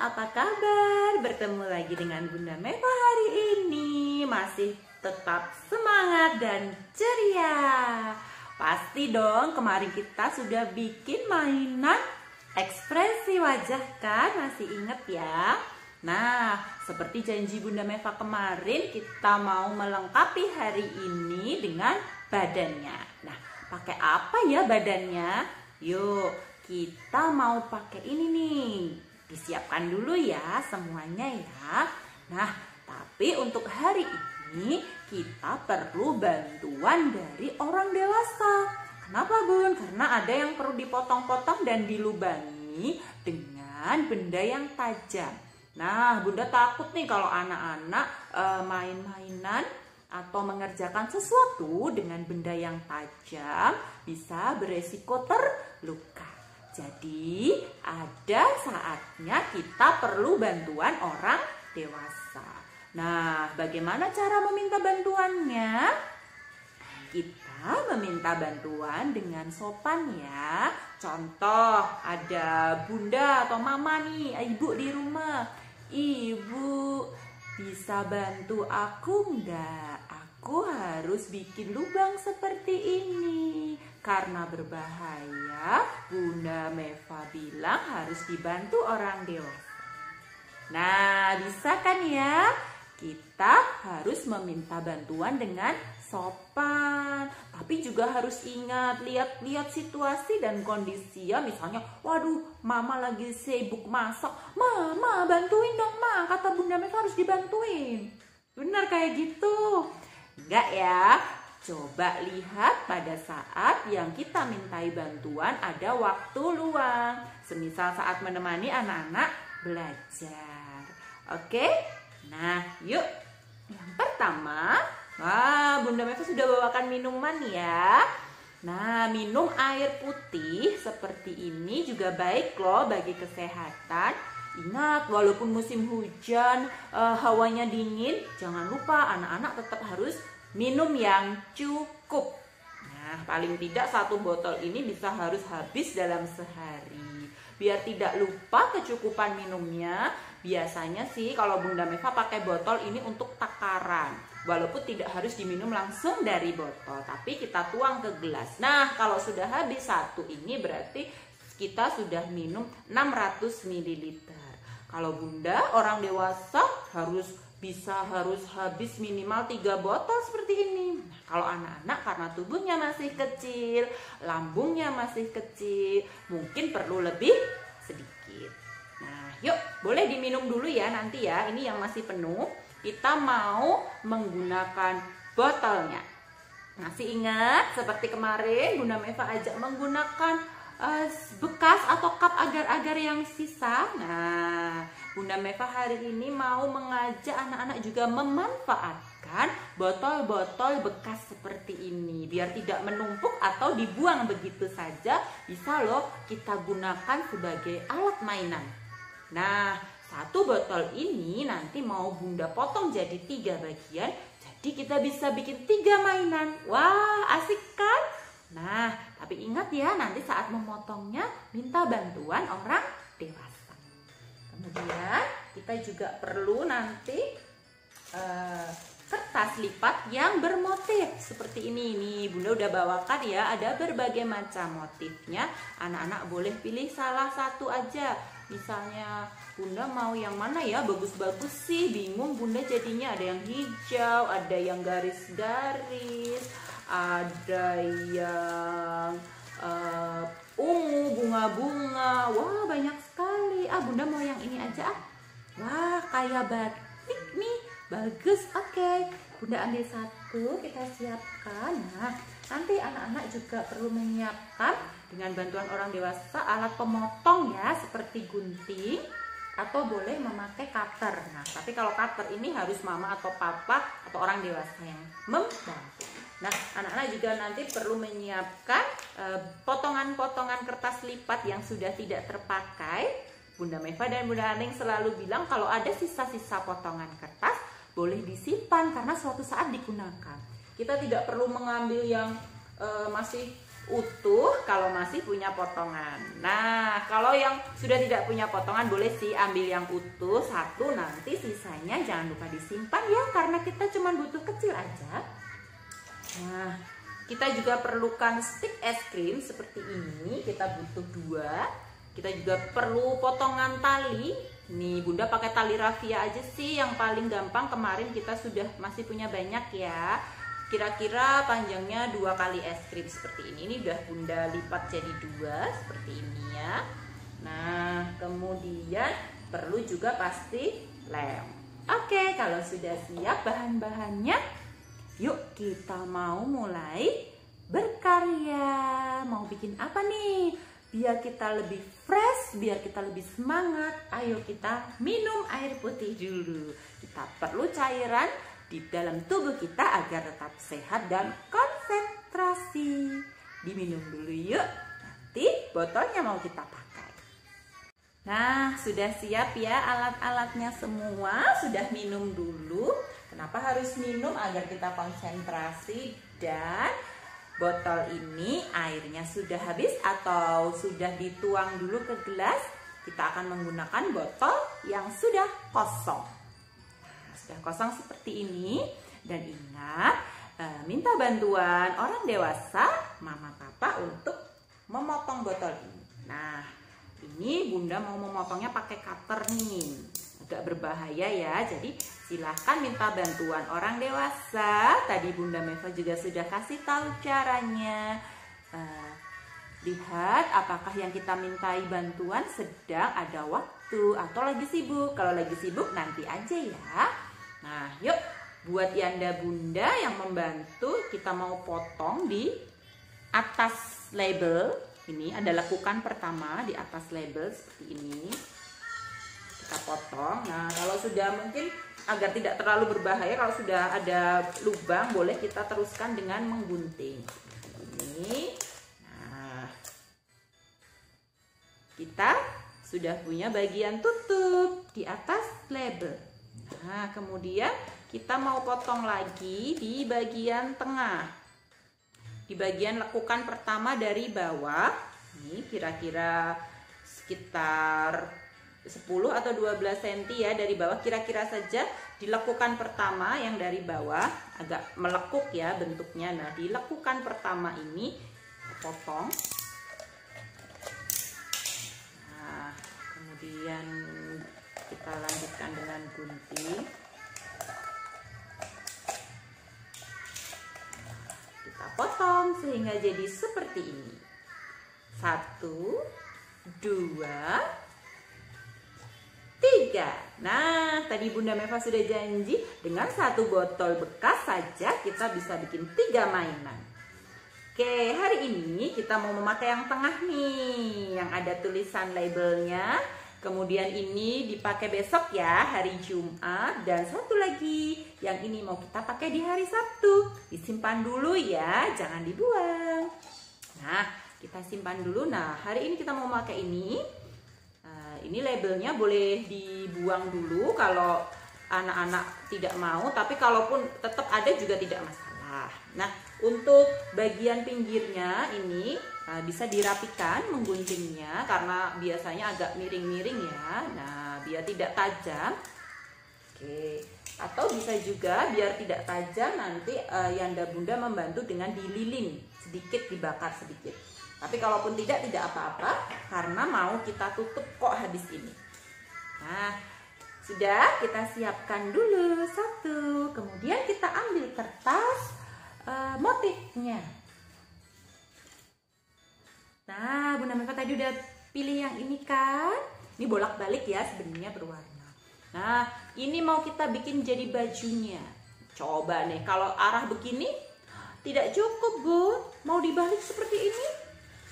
apa kabar? Bertemu lagi dengan Bunda Meva hari ini. Masih tetap semangat dan ceria. Pasti dong, kemarin kita sudah bikin mainan ekspresi wajah kan? Masih inget ya? Nah, seperti janji Bunda Meva kemarin, kita mau melengkapi hari ini dengan badannya. Nah, pakai apa ya badannya? Yuk, kita mau pakai ini nih. Disiapkan dulu ya semuanya ya. Nah, tapi untuk hari ini kita perlu bantuan dari orang dewasa. Kenapa Bun? Karena ada yang perlu dipotong-potong dan dilubangi dengan benda yang tajam. Nah, Bunda takut nih kalau anak-anak main-mainan atau mengerjakan sesuatu dengan benda yang tajam bisa beresiko terluka. Jadi ada saatnya kita perlu bantuan orang dewasa. Nah, bagaimana cara meminta bantuannya? Kita meminta bantuan dengan sopan ya. Contoh, ada bunda atau mama nih, ibu di rumah. Ibu, bisa bantu aku enggak? Aku harus bikin lubang seperti ini. Karena berbahaya, Bunda Meva bilang harus dibantu orang dewasa. Nah, bisa kan ya? Kita harus meminta bantuan dengan sopan. Tapi juga harus ingat, lihat-lihat situasi dan kondisi ya. Misalnya, waduh, mama lagi sibuk masak. Mama, bantuin dong, Ma. Kata Bunda Meva harus dibantuin. Benar kayak gitu? Enggak ya? Coba lihat pada saat yang kita mintai bantuan ada waktu luang. Semisal saat menemani anak-anak belajar. Oke? Nah, yuk. Yang pertama, Bunda Meva sudah bawakan minuman ya. Nah, minum air putih seperti ini juga baik loh bagi kesehatan. Ingat, walaupun musim hujan, hawanya dingin, jangan lupa anak-anak tetap harus minum yang cukup. Nah, paling tidak 1 botol ini bisa harus habis dalam sehari. Biar tidak lupa kecukupan minumnya, biasanya sih kalau Bunda Meva pakai botol ini untuk takaran. Walaupun tidak harus diminum langsung dari botol, tapi kita tuang ke gelas. Nah, kalau sudah habis 1 ini berarti kita sudah minum 600 ml. Kalau Bunda orang dewasa harus habis minimal 3 botol seperti ini. Nah, kalau anak-anak karena tubuhnya masih kecil, lambungnya masih kecil, mungkin perlu lebih sedikit. Nah, yuk boleh diminum dulu ya nanti ya. Ini yang masih penuh. Kita mau menggunakan botolnya. Masih ingat seperti kemarin Bunda Meva ajak menggunakan bekas atau cup agar-agar yang sisa. Nah, Bunda Meva hari ini mau mengajak anak-anak juga memanfaatkan botol-botol bekas seperti ini. Biar tidak menumpuk atau dibuang begitu saja, bisa loh kita gunakan sebagai alat mainan. Nah, 1 botol ini nanti mau Bunda potong jadi 3 bagian. Jadi kita bisa bikin 3 mainan. Wah, asik kan? Nah, tapi ingat ya, nanti saat memotongnya minta bantuan orang dewasa. Kemudian kita juga perlu nanti kertas lipat yang bermotif seperti ini nih. Bunda udah bawakan ya, ada berbagai macam motifnya. Anak-anak boleh pilih salah satu aja. Misalnya Bunda mau yang mana ya, bagus-bagus sih, bingung Bunda jadinya. Ada yang hijau, ada yang garis-garis, ada yang ungu, bunga-bunga. Wah, banyak sekali. Bunda mau yang ini aja ah. Wah, kayak batik nih. Bagus, oke. Bunda ambil 1, kita siapkan. Nah, nanti anak-anak juga perlu menyiapkan dengan bantuan orang dewasa alat pemotong ya, seperti gunting atau boleh memakai cutter. Nah, tapi kalau cutter ini harus mama atau papa atau orang dewasa yang membantu. Nah, anak-anak juga nanti perlu menyiapkan potongan-potongan kertas lipat yang sudah tidak terpakai. Bunda Meva dan Bunda Aning selalu bilang kalau ada sisa-sisa potongan kertas boleh disimpan karena suatu saat digunakan. Kita tidak perlu mengambil yang masih utuh kalau masih punya potongan. Nah, kalau yang sudah tidak punya potongan boleh sih ambil yang utuh satu, nanti sisanya jangan lupa disimpan ya, karena kita cuma butuh kecil aja. Nah, kita juga perlukan stik es krim seperti ini, kita butuh 2. Kita juga perlu potongan tali. Nih Bunda pakai tali rafia aja sih yang paling gampang, kemarin kita sudah masih punya banyak ya. Kira-kira panjangnya 2 kali es krim seperti ini. Ini udah Bunda lipat jadi 2 seperti ini ya. Nah, kemudian perlu juga pasti lem. Oke, kalau sudah siap bahan-bahannya, yuk kita mau mulai berkarya. Mau bikin apa nih? Biar kita lebih fresh, biar kita lebih semangat, ayo kita minum air putih dulu. Kita perlu cairan di dalam tubuh kita agar tetap sehat dan konsentrasi. Diminum dulu yuk, nanti botolnya mau kita pakai. Nah, sudah siap ya alat-alatnya semua, sudah minum dulu. Kenapa harus minum? Agar kita konsentrasi. Dan botol ini airnya sudah habis atau sudah dituang dulu ke gelas. Kita akan menggunakan botol yang sudah kosong. Sudah kosong seperti ini. Dan ingat, minta bantuan orang dewasa, mama papa, untuk memotong botol ini. Nah, ini Bunda mau memotongnya pakai cutter nih, agak berbahaya ya, jadi silahkan minta bantuan orang dewasa. Tadi Bunda Meva juga sudah kasih tahu caranya. Lihat apakah yang kita mintai bantuan sedang ada waktu atau lagi sibuk. Kalau lagi sibuk nanti aja ya. Nah, yuk buat Yanda Bunda yang membantu, kita mau potong di atas label. Ini ada lekukan pertama di atas label seperti ini. Kita potong. Nah, kalau sudah mungkin agar tidak terlalu berbahaya, kalau sudah ada lubang boleh kita teruskan dengan menggunting. Ini. Nah, kita sudah punya bagian tutup di atas label. Nah, kemudian kita mau potong lagi di bagian tengah. Di bagian lekukan pertama dari bawah. Ini kira-kira sekitar 10 atau 12 cm ya dari bawah, kira-kira saja di lekukan pertama yang dari bawah, agak melekuk ya bentuknya. Nah, di lekukan pertama ini potong. Nah, kemudian kita lanjutkan dengan gunting. Kita potong sehingga jadi seperti ini. 1, 2, 3. Nah, tadi Bunda Meva sudah janji dengan 1 botol bekas saja kita bisa bikin 3 mainan. Oke, hari ini kita mau memakai yang tengah nih, yang ada tulisan labelnya. Kemudian ini dipakai besok ya, hari Jumat. Dan satu lagi, yang ini mau kita pakai di hari Sabtu. Disimpan dulu ya, jangan dibuang. Nah, kita simpan dulu. Nah, hari ini kita mau pakai ini. Ini labelnya boleh dibuang dulu kalau anak-anak tidak mau. Tapi kalaupun tetap ada juga tidak masalah. Nah, untuk bagian pinggirnya ini bisa dirapikan mengguntingnya, karena biasanya agak miring-miring ya. Nah, biar tidak tajam. Oke. Atau bisa juga biar tidak tajam, nanti Yanda Bunda membantu dengan dililin sedikit, dibakar sedikit. Tapi kalaupun tidak apa-apa, karena mau kita tutup kok habis ini. Nah, sudah, kita siapkan dulu 1. Kemudian kita ambil kertas motifnya. Nah, Bunda Meva tadi udah pilih yang ini kan. Ini bolak-balik ya, sebenarnya berwarna. Nah, ini mau kita bikin jadi bajunya. Coba nih, kalau arah begini tidak cukup, Bun. Mau dibalik seperti ini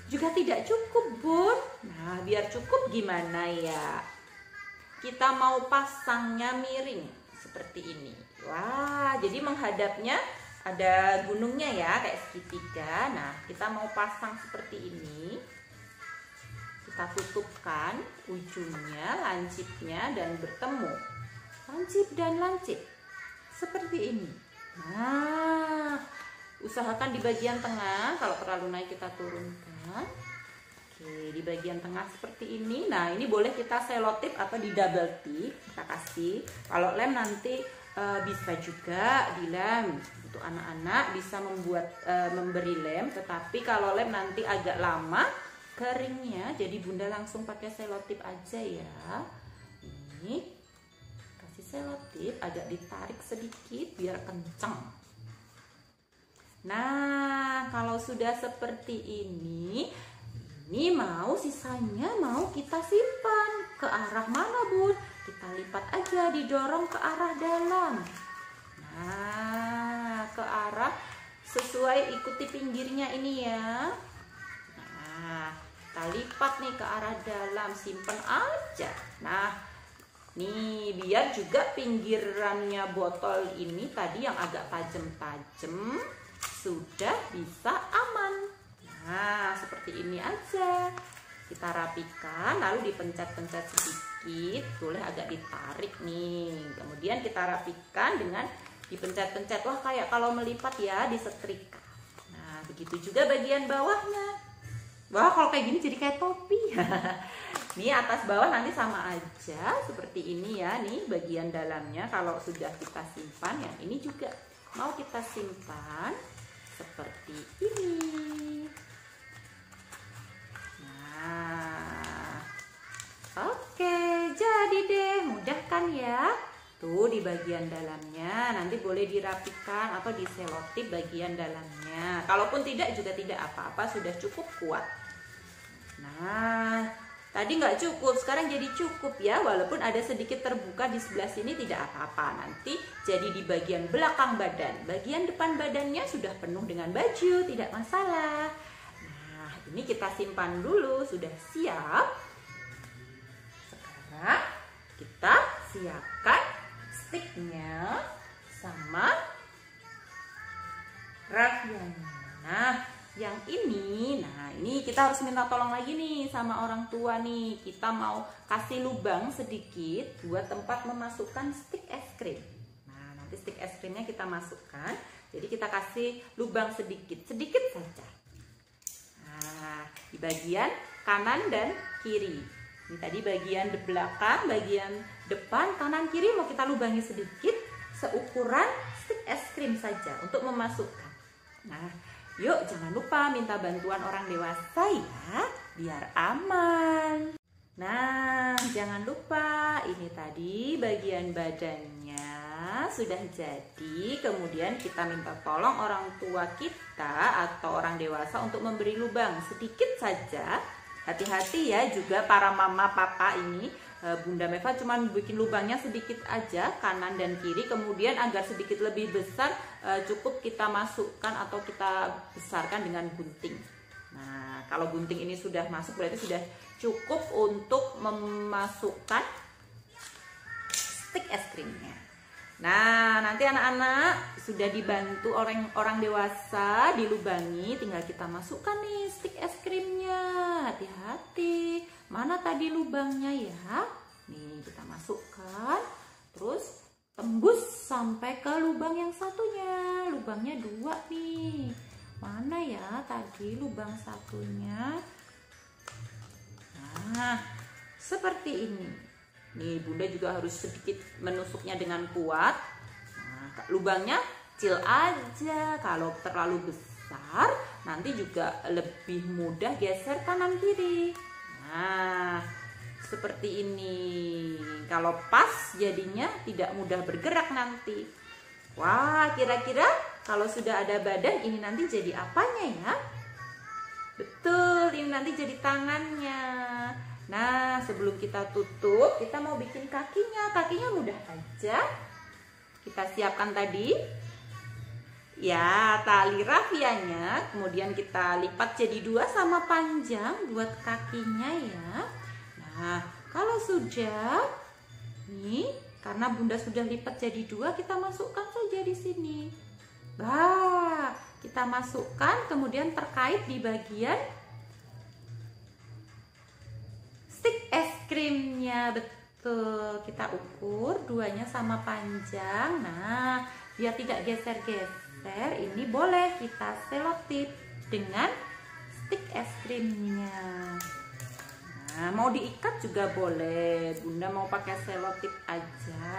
juga tidak cukup, Bun. Nah, biar cukup gimana ya? Kita mau pasangnya miring seperti ini. Wah, jadi menghadapnya ada gunungnya ya, kayak segitiga. Nah, kita mau pasang seperti ini. Kita tutupkan ujungnya, lancipnya, dan bertemu. Lancip dan lancip. Seperti ini. Nah, Usahakan di bagian tengah, kalau terlalu naik kita turunkan. Oke, di bagian tengah seperti ini. Nah, ini boleh kita selotip atau di double tip kita kasih. Kalau lem nanti bisa juga dilem. Untuk anak-anak bisa memberi lem, tetapi kalau lem nanti agak lama keringnya, jadi Bunda langsung pakai selotip aja ya. Ini kasih selotip, agak ditarik sedikit biar kencang. Nah, kalau sudah seperti ini mau sisanya mau kita simpan. Ke arah mana, Bun? Kita lipat aja, didorong ke arah dalam. Nah, ke arah sesuai ikuti pinggirnya ini ya. Nah, kita lipat nih ke arah dalam, simpen aja. Nah, nih biar juga pinggirannya botol ini tadi yang agak tajam-tajam sudah bisa aman. Nah, seperti ini aja. Kita rapikan, lalu dipencet-pencet sedikit, boleh agak ditarik nih. Kemudian kita rapikan dengan dipencet-pencet. Wah, kayak kalau melipat ya, disetrika. Nah, begitu juga bagian bawahnya. Wah, kalau kayak gini jadi kayak topi. Nih atas bawah nanti sama aja seperti ini ya. Nih bagian dalamnya kalau sudah kita simpan, yang ini juga mau kita simpan seperti ini. Nah, oke, jadi deh, mudah kan ya? Tuh di bagian dalamnya nanti boleh dirapikan atau diselotip bagian dalamnya. Kalaupun tidak juga tidak apa-apa, sudah cukup kuat. Nah, tadi nggak cukup, sekarang jadi cukup ya. Walaupun ada sedikit terbuka di sebelah sini tidak apa-apa. Nanti jadi di bagian belakang badan. Bagian depan badannya sudah penuh dengan baju, tidak masalah. Nah, ini kita simpan dulu, sudah siap. Sekarang kita siapkan sticknya sama rafianya. Nah, yang ini, ini kita harus minta tolong lagi nih sama orang tua nih. Kita mau kasih lubang sedikit buat tempat memasukkan stick es krim. Nah, nanti stick es krimnya kita masukkan. Jadi kita kasih lubang sedikit saja. Nah, di bagian kanan dan kiri. Ini tadi bagian belakang, bagian depan, kanan kiri mau kita lubangi sedikit seukuran stick es krim saja untuk memasukkan. Nah, yuk jangan lupa minta bantuan orang dewasa ya, biar aman. Nah, jangan lupa ini tadi bagian badannya sudah jadi. Kemudian kita minta tolong orang tua kita atau orang dewasa untuk memberi lubang sedikit saja. Hati-hati ya juga para mama papa ini. Bunda Meva cuma bikin lubangnya sedikit aja kanan dan kiri, kemudian agar sedikit lebih besar cukup kita masukkan atau kita besarkan dengan gunting. Nah, kalau gunting ini sudah masuk berarti sudah cukup untuk memasukkan stick es krimnya. Nah, nanti anak-anak sudah dibantu orang dewasa dilubangi, tinggal kita masukkan nih stick es krimnya. Hati-hati, mana tadi lubangnya ya? Nih kita masukkan, terus tembus sampai ke lubang yang satunya. Lubangnya 2 nih. Mana ya tadi lubang satunya? Nah, seperti ini. Nih Bunda juga harus sedikit menusuknya dengan kuat. Nah, lubangnya kecil aja. Kalau terlalu besar nanti juga lebih mudah geser kanan kiri. Nah, seperti ini. Kalau pas jadinya tidak mudah bergerak nanti. Wah, kira-kira kalau sudah ada badan ini nanti jadi apanya ya? Betul, ini nanti jadi tangannya. Nah, sebelum kita tutup, kita mau bikin kakinya. Kakinya mudah aja. Kita siapkan tadi. Ya, tali rafianya. Kemudian kita lipat jadi 2 sama panjang buat kakinya ya. Nah, kalau sudah, nih, karena Bunda sudah lipat jadi 2, kita masukkan saja di sini. Nah, kita masukkan, kemudian terkait di bagian stick es krimnya. Betul, kita ukur 2-nya sama panjang. Nah, biar tidak geser-geser geser, ini boleh kita selotip dengan stik es krimnya. Nah, mau diikat juga boleh. Bunda mau pakai selotip aja.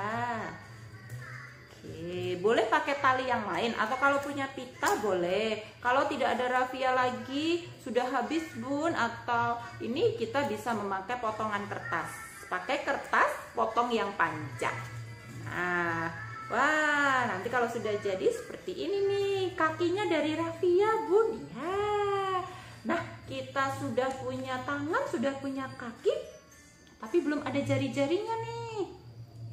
Oke, boleh pakai tali yang lain atau kalau punya pita boleh. Kalau tidak ada raffia lagi, sudah habis bun, atau ini kita bisa memakai potongan kertas. Pakai kertas potong yang panjang. Nah, wah, nanti kalau sudah jadi seperti ini nih, kakinya dari raffia bun. Ya. Nah, kita sudah punya tangan, sudah punya kaki, tapi belum ada jari-jarinya nih.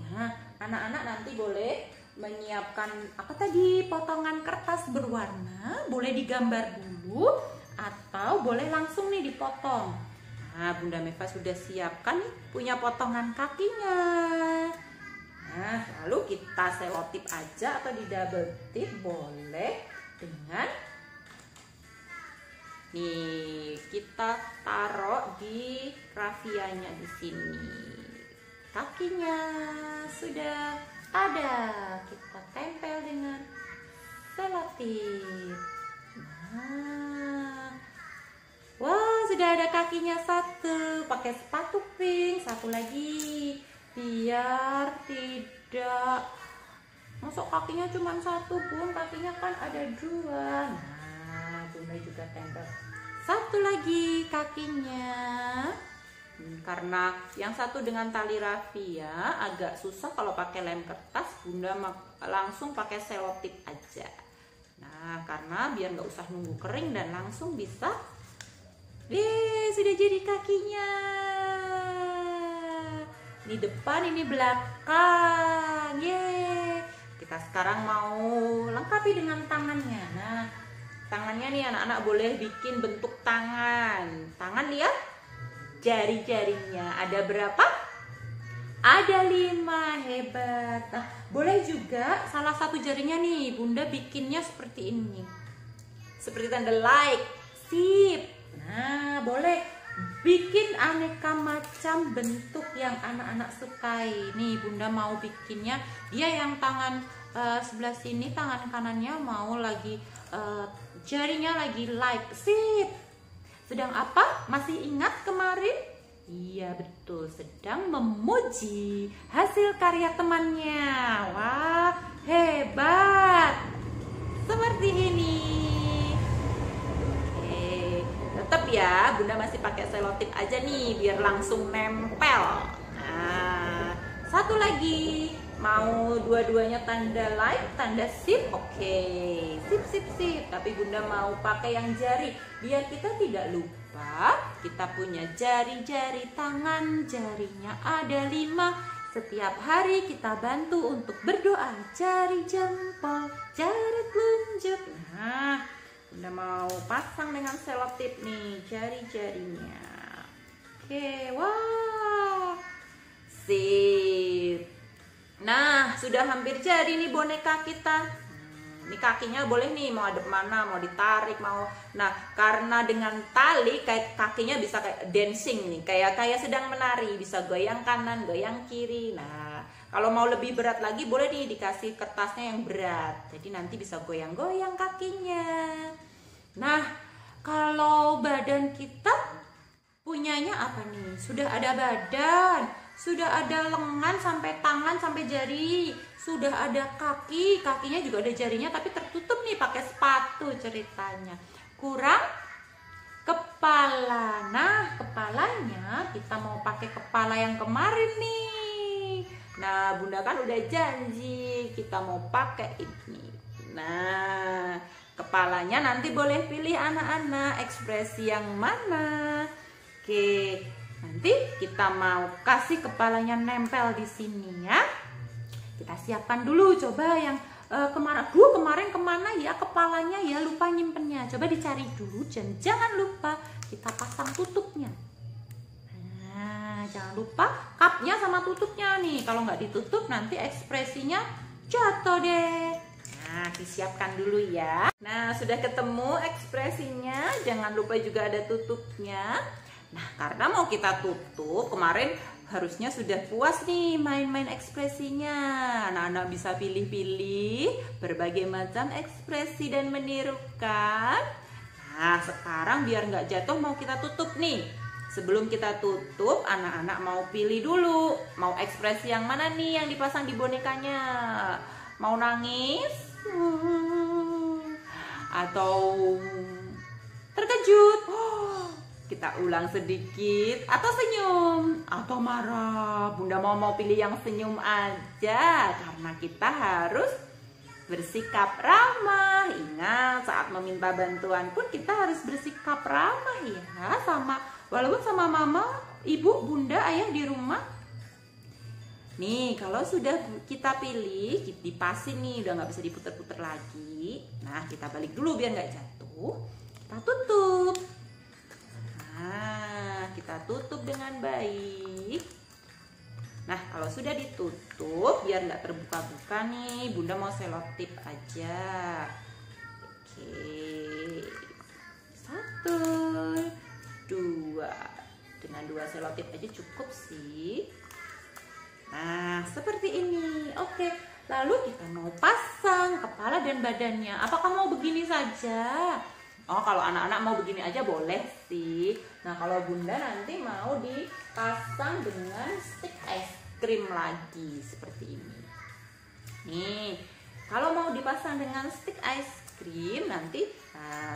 Nah, anak-anak nanti boleh menyiapkan apa tadi, potongan kertas berwarna, boleh digambar dulu atau boleh langsung nih dipotong. Nah, Bunda Meva sudah siapkan nih, punya potongan kakinya. Nah, lalu kita selotip aja atau di double tip boleh dengan nih, kita taruh di raffianya di sini. Kakinya sudah ada, kita tempel dengan selotip. Nah, wah, sudah ada kakinya satu. Pakai sepatu pink, satu lagi, biar tidak masuk kakinya cuma satu bun, kakinya kan ada dua. Nah, Bunda juga tempel satu lagi kakinya. Karena yang satu dengan tali raffia agak susah kalau pakai lem kertas, Bunda langsung pakai selotip aja. Nah, karena biar nggak usah nunggu kering dan langsung bisa. Sudah jadi kakinya. Ini depan, ini belakang. Yeay. Kita sekarang mau lengkapi dengan tangannya. Nah, tangannya nih anak-anak boleh bikin bentuk tangan. Tangan lihat jari-jarinya ada berapa? Ada 5, hebat. Nah, boleh juga salah satu jarinya nih Bunda bikinnya seperti ini, seperti tanda like, sip. Nah, boleh bikin aneka macam bentuk yang anak-anak sukai. Nih Bunda mau bikinnya, dia yang tangan sebelah sini, tangan kanannya mau lagi jarinya lagi like, sip. Sedang apa? Masih ingat kemarin? Iya betul, sedang memuji hasil karya temannya. Wah, hebat. Seperti ini. Oke, tetap ya, Bunda masih pakai selotip aja nih biar langsung nempel. Nah, satu lagi. Mau dua-duanya tanda like, tanda sip, oke. Sip. Tapi Bunda mau pakai yang jari biar kita tidak lupa. Kita punya jari-jari tangan, jarinya ada 5. Setiap hari kita bantu untuk berdoa. Jari jempol, jari telunjuk. Nah, Bunda mau pasang dengan selotip nih jari-jarinya. Oke, wah, sip. Nah, sudah hampir jadi nih boneka kita. Ini kakinya boleh nih, mau adep mana, mau ditarik, mau. Nah, karena dengan tali kayak kakinya bisa kayak dancing nih, kayak sedang menari, bisa goyang kanan, goyang kiri. Nah, kalau mau lebih berat lagi boleh nih dikasih kertasnya yang berat. Jadi nanti bisa goyang-goyang kakinya. Nah, kalau badan kita punyanya apa nih? Sudah ada badan, sudah ada lengan sampai tangan sampai jari, sudah ada kaki, kakinya juga ada jarinya tapi tertutup nih pakai sepatu ceritanya. Kurang kepala. Nah, kepalanya kita mau pakai kepala yang kemarin nih. Nah, Bunda kan udah janji kita mau pakai ini. Nah, kepalanya nanti boleh pilih anak-anak ekspresi yang mana. Oke, nanti kita mau kasih kepalanya nempel di sini ya. Kita siapkan dulu, coba yang kemarin kemana ya kepalanya ya, lupa nyimpennya. Coba dicari dulu, jangan lupa kita pasang tutupnya. Nah, jangan lupa cupnya sama tutupnya nih. Kalau nggak ditutup nanti ekspresinya jatuh deh. Nah, disiapkan dulu ya. Nah, sudah ketemu ekspresinya, jangan lupa juga ada tutupnya. Nah, karena mau kita tutup, kemarin harusnya sudah puas nih main-main ekspresinya. Anak-anak bisa pilih-pilih berbagai macam ekspresi dan menirukan. Nah, sekarang biar nggak jatuh mau kita tutup nih. Sebelum kita tutup, anak-anak mau pilih dulu, mau ekspresi yang mana nih yang dipasang di bonekanya. Mau nangis? Atau terkejut? Kita ulang sedikit. Atau senyum? Atau marah? Bunda mau pilih yang senyum aja, karena kita harus bersikap ramah. Ingat, saat meminta bantuan pun kita harus bersikap ramah ya, walaupun sama mama, ibu, bunda, ayah di rumah. Nih, kalau sudah kita pilih, dipasin nih, udah nggak bisa diputer-puter lagi. Nah, kita balik dulu biar nggak jatuh. Kita tutup. Nah, kita tutup dengan baik. Nah, kalau sudah ditutup, biar nggak terbuka-buka nih, bunda mau selotip aja. Oke, 1, 2. Dengan 2 selotip aja cukup sih. Nah, seperti ini. Oke, lalu kita mau pasang kepala dan badannya. Apakah mau begini saja? Oh, kalau anak-anak mau begini aja boleh sih. Nah, kalau bunda nanti mau dipasang dengan stick es krim lagi seperti ini. Nih, kalau mau dipasang dengan stick es krim nanti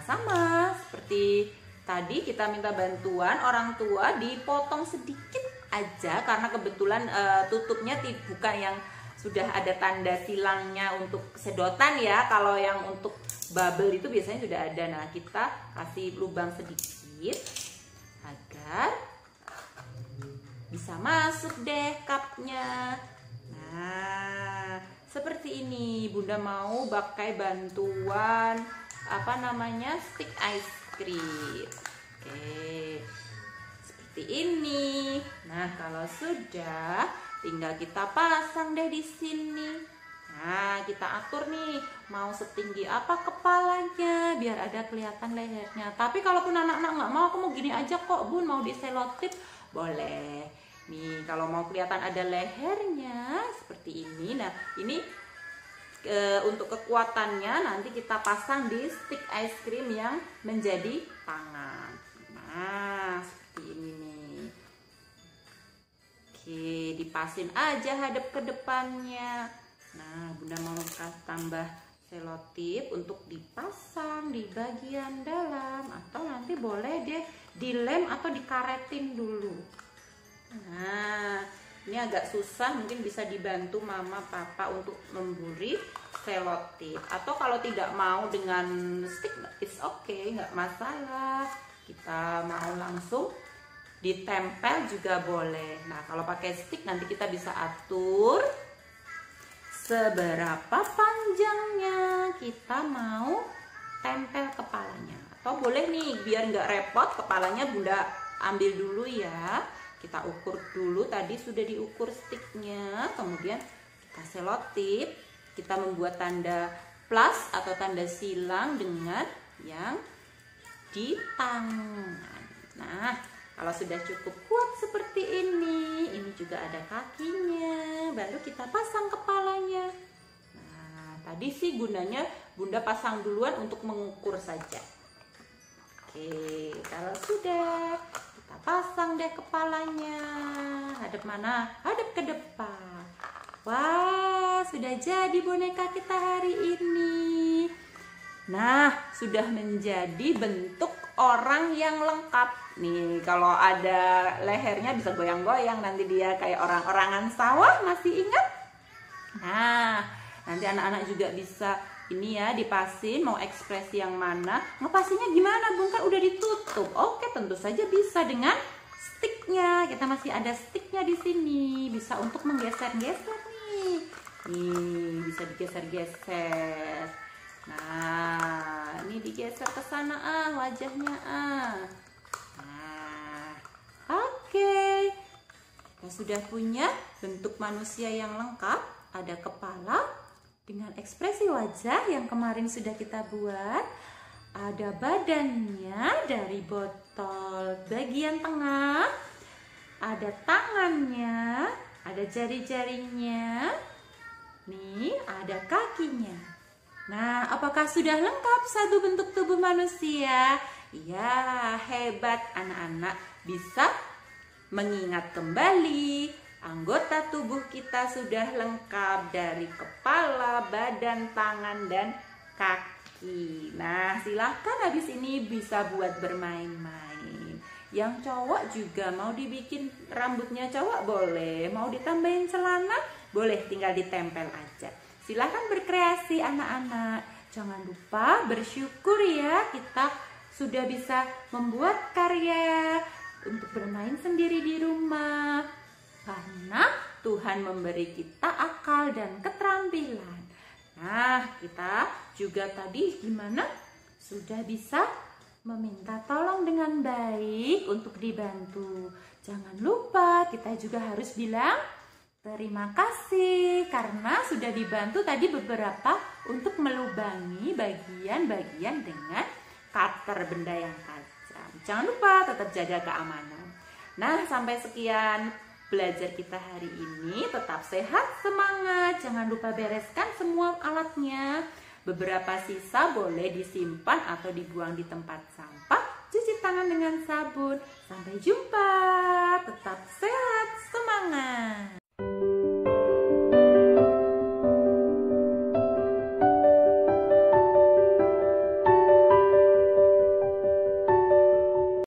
sama seperti tadi, kita minta bantuan orang tua, dipotong sedikit aja karena kebetulan tutupnya bukan yang sudah ada tanda silangnya untuk sedotan ya. Kalau yang untuk bubble itu biasanya sudah ada. Nah, kita kasih lubang sedikit agar bisa masuk deh cupnya. Nah, seperti ini. Bunda mau pakai bantuan stick ice cream. Oke, seperti ini. Nah, kalau sudah, tinggal kita pasang deh di sini. Nah, kita atur nih, mau setinggi apa kepalanya biar ada kelihatan lehernya. Tapi kalaupun anak-anak nggak mau, aku mau gini aja kok bun, mau diselotip, boleh. Nih, kalau mau kelihatan ada lehernya seperti ini. Nah, ini untuk kekuatannya nanti kita pasang di stick es krim yang menjadi tangan. Nah, seperti ini nih. Oke, dipasin aja hadap ke depannya. Nah, bunda mau tambah selotip untuk dipasang di bagian dalam, atau nanti boleh deh dilem atau dikaretin dulu. Nah, ini agak susah, mungkin bisa dibantu mama papa untuk memberi selotip. Atau kalau tidak mau dengan stick, it's okay, nggak masalah. Kita mau langsung ditempel juga boleh. Nah, kalau pakai stick nanti kita bisa atur seberapa panjangnya kita mau tempel kepalanya. Atau boleh nih, biar nggak repot, kepalanya bunda ambil dulu ya. Kita ukur dulu, tadi sudah diukur sticknya, kemudian kita selotip. Kita membuat tanda plus atau tanda silang dengan yang di tangan. Nah, kalau sudah cukup kuat seperti ini juga ada kakinya, baru kita pasang kepalanya. Nah, tadi sih gunanya bunda pasang duluan untuk mengukur saja. Oke, kalau sudah, kita pasang deh kepalanya. Hadap mana? Hadap ke depan. Wah, sudah jadi boneka kita hari ini. Nah, sudah menjadi bentuk orang yang lengkap. Nih, kalau ada lehernya bisa goyang-goyang, nanti dia kayak orang-orangan sawah, masih ingat? Nah, nanti anak-anak juga bisa ini ya, dipasin, mau ekspresi yang mana. Ngepasinnya gimana bun, kan udah ditutup. Oke, tentu saja bisa dengan sticknya. Kita masih ada sticknya di sini, bisa untuk menggeser-geser nih. Nih, bisa digeser-geser. Nah, ini digeser ke sana wajahnya Nah, oke. Kita sudah punya bentuk manusia yang lengkap. Ada kepala dengan ekspresi wajah yang kemarin sudah kita buat. Ada badannya dari botol bagian tengah. ada tangannya, ada jari-jarinya, nih ada kakinya. Nah, apakah sudah lengkap satu bentuk tubuh manusia? Ya, hebat anak-anak, bisa mengingat kembali. Anggota tubuh kita sudah lengkap dari kepala, badan, tangan, dan kaki. Nah, silahkan habis ini bisa buat bermain-main. Yang cowok juga mau dibikin rambutnya cowok boleh, mau ditambahin celana boleh, tinggal ditempel aja. Silahkan berkreasi anak-anak. Jangan lupa bersyukur ya, kita sudah bisa membuat karya untuk bermain sendiri di rumah. Karena Tuhan memberi kita akal dan keterampilan. Nah, kita juga tadi gimana? Sudah bisa meminta tolong dengan baik untuk dibantu. Jangan lupa kita juga harus bilang terima kasih karena sudah dibantu tadi beberapa untuk melubangi bagian-bagian dengan cutter benda yang tajam. Jangan lupa tetap jaga keamanan. Nah, sampai sekian belajar kita hari ini. Tetap sehat, semangat. Jangan lupa bereskan semua alatnya. Beberapa sisa boleh disimpan atau dibuang di tempat sampah. Cuci tangan dengan sabun. Sampai jumpa. Tetap sehat, semangat.